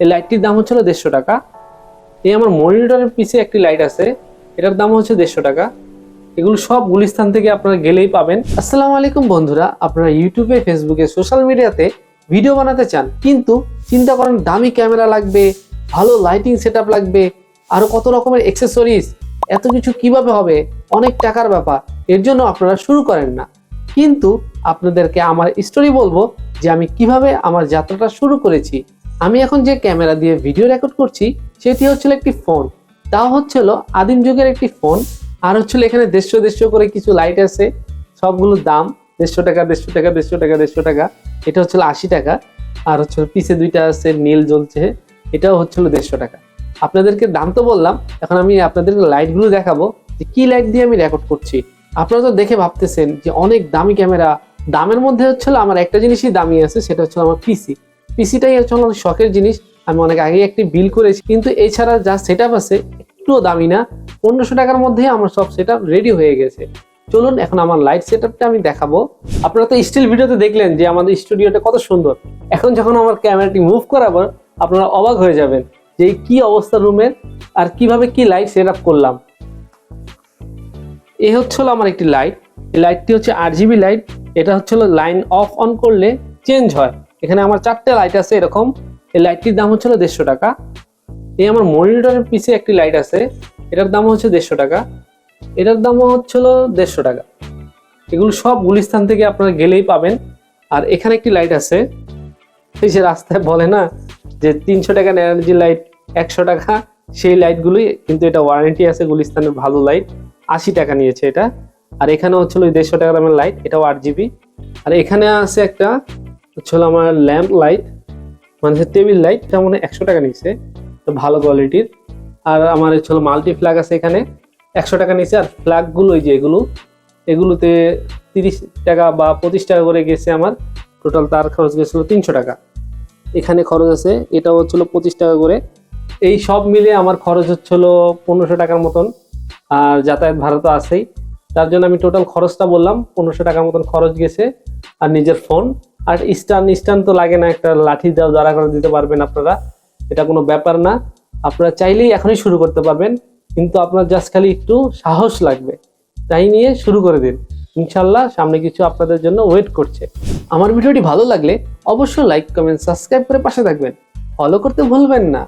এই লাইটটির দাম হচ্ছিল 150 টাকা। এই আমার মনিটরের পিছে একটি লাইট আছে, এটার দাম হচ্ছে 150 টাকা। এগুলো সব গুলিস্তান থেকে আপনারা গেলেই পাবেন। আসসালামু আলাইকুম বন্ধুরা, আপনারা ইউটিউবে, ফেসবুকে, সোশ্যাল মিডিয়াতে ভিডিও বানাতে চান, কিন্তু চিন্তা করেন দামি ক্যামেরা লাগবে, ভালো লাইটিং সেটআপ লাগবে, আরো কত রকমের অ্যাকসেসরিজ, এত কিছু কিভাবে হবে, অনেক টাকার ব্যাপার। এর জন্য আপনারা শুরু করেন না। কিন্তু আপনাদেরকে আমার স্টোরি বলবো যে আমি কিভাবে আমার যাত্রাটা শুরু করেছি। আমি এখন যে ক্যামেরা দিয়ে ভিডিও রেকর্ড করছি সেটি হচ্ছিল একটি ফোন, তাও হচ্ছিল আদিম যুগের একটি ফোন। আর হচ্ছিল এখানে 150 করে কিছু লাইট আছে, সবগুলোর দাম 150 টাকা, 150 টাকা, 150 টাকা, 150 টাকা। এটা হচ্ছিল 80 টাকা। আর হচ্ছিল পিছে দুইটা আছে নীল জ্বলছে, এটাও হচ্ছিল 150 টাকা। আপনাদেরকে দাম তো বললাম, এখন আমি আপনাদেরকে লাইটগুলো দেখাবো যে কি লাইট দিয়ে আমি রেকর্ড করছি। আপনারা তো দেখে ভাবতেছেন যে অনেক দামি ক্যামেরা। দামের মধ্যে হচ্ছিল আমার একটা জিনিসই দামি আছে, সেটা হচ্ছে আমার পিসিটাই হচ্ছে আমার শখের জিনিস। আমি অনেক আগে একটি বিল করেছি, কিন্তু এছাড়া যা সেটআপ আছে একটুও দামি না। 1500 টাকার মধ্যে আমার সব সেটআপ রেডি হয়ে গেছে। চলুন এখন আমার লাইট সেটআপটা আমি দেখাবো। আপনারা তো স্টিল ভিডিওতে দেখলেন যে আমাদের স্টুডিওটা কত সুন্দর। এখন যখন আমার ক্যামেরাটি মুভ করাবো আপনারা অবাক হয়ে যাবেন যে কি অবস্থা রুমের, আর কিভাবে কি লাইট সেটআপ করলাম। এই হচ্ছিল আমার একটি লাইট। এই লাইটটি হচ্ছে RGB লাইট। এটা হচ্ছিল লাইন অফ অন করলে চেঞ্জ হয়। এখানে আমার 4টে লাইট আছে এরকম। এই লাইটটির দাম হচ্ছিল 150 টাকা। এই আমার মনিটরের পিছে একটি লাইট আছে, এটার দাম হচ্ছে 150 টাকা। এটার দামও হচ্ছিল 150 টাকা। এগুলো সব গুলিস্তান থেকে আপনারা গেলেই পাবেন। আর এখানে একটি লাইট আছে, এই যে রাস্তায় বলে না যে 300 টাকা এনার্জি লাইট 100 টাকা, সেই লাইটগুলোই, কিন্তু এটা ওয়ারেন্টি আছে, গুলিস্তানের ভালো লাইট। 80 টাকা নিয়েছে এটা। আর এখানে হচ্ছিল 150 টাকা দামের লাইট, এটাও 8GB। আর এখানে আছে একটা হচ্ছিল আমার ল্যাম্প লাইট, মানে টেবিল লাইট, এটা মনে হয় 100 টাকা নিচ্ছে, ভালো কোয়ালিটির। আর আমার হচ্ছিল মাল্টি ফ্ল্যাগ আছে, এখানে 100 টাকা নিচ্ছে। আর ফ্ল্যাগগুলো এই যে এগুলোতে 30 টাকা বা 25 টাকা করে গেছে আমার। টোটাল তার খরচ গেছিল 300 টাকা। এখানে খরচ আছে, এটাও হচ্ছিল 25 টাকা করে। এই সব মিলে আমার খরচ হচ্ছিল 1500 টাকার মতন। আর যাতায়াত ভাড়া তো আছেই, তার জন্য আমি টোটাল খরচটা বললাম, 1500 টাকার মতন খরচ গেছে। আর নিজের ফোন আর স্ট্যান্ড তো লাগে না, একটা লাঠি দাঁড়া করে দিতে পারবেন আপনারা, এটা কোনো ব্যাপার না। আপনারা চাইলেই এখনই শুরু করতে পারবেন, কিন্তু আপনার জাস্ট খালি একটু সাহস লাগবে। তাই নিয়ে শুরু করে দিন, ইনশাল্লাহ সামনে কিছু আপনাদের জন্য ওয়েট করছে। আমার ভিডিওটি ভালো লাগলে অবশ্যই লাইক, কমেন্ট, সাবস্ক্রাইব করে পাশে থাকবেন। ফলো করতে ভুলবেন না।